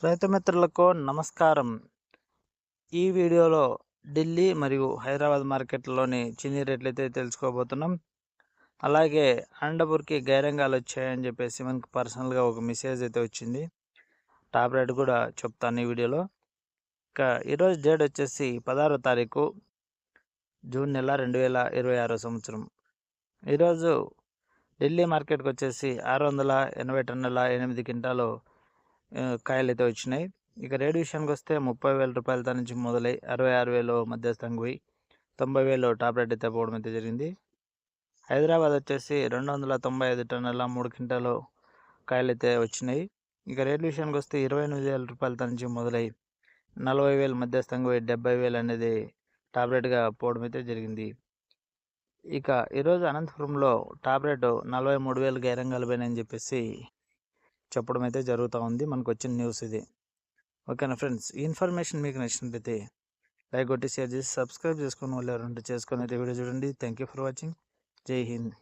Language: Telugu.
రైతు మిత్రులకు నమస్కారం. ఈ వీడియోలో ఢిల్లీ మరియు హైదరాబాద్ మార్కెట్లోని చిన్ని రేట్లయితే తెలుసుకోబోతున్నాం. అలాగే అనంతపూర్కి గైరంగాలు వచ్చాయని చెప్పేసి మనకు పర్సనల్గా ఒక మెసేజ్ అయితే వచ్చింది. టాప్ రేట్ కూడా చెప్తాను ఈ వీడియోలో. ఇక ఈరోజు డేట్ వచ్చేసి 16వ తారీఖు జూన్ నెల 2026 సంవత్సరం. ఈరోజు ఢిల్లీ మార్కెట్కి వచ్చేసి 680 టన్నుల 8 క్వింటాలు కాయలు అయితే వచ్చినాయి. ఇక రేటు విషయానికి వస్తే 30,000 రూపాయలతో నుంచి మొదలై 66,000 మధ్యస్థంగా పోయి 90,000 టాప్ రేట్ అయితే పోవడం అయితే జరిగింది. హైదరాబాద్ వచ్చేసి 295 టన్నుల 3 క్వింటాలు కాయలు అయితే వచ్చినాయి. ఇక రేటు విషయానికి వస్తే 28,000 రూపాయలతో నుంచి మొదలై 40,000 మధ్యస్థంగా పోయి 70,000 అనేది టాప్ రేట్గా పోవడం అయితే జరిగింది. ఇక ఈరోజు అనంతపురంలో టాప్ రేటు 43,000 గైరంగాలు పోయినాయని చెప్పేసి చెప్పడం అయితే జరుగుతూ ఉంది. మనకు వచ్చిన న్యూస్ ఇది. ఓకేనా ఫ్రెండ్స్, ఈ ఇన్ఫర్మేషన్ మీకు నచ్చినట్లయితే లైక్ కొట్టి షేర్ చేసి సబ్స్క్రైబ్ చేసుకుని వాళ్ళు ఎవరంటే చేసుకుని అయితే వీడియో చూడండి. Thank you for watching. జై హింద్.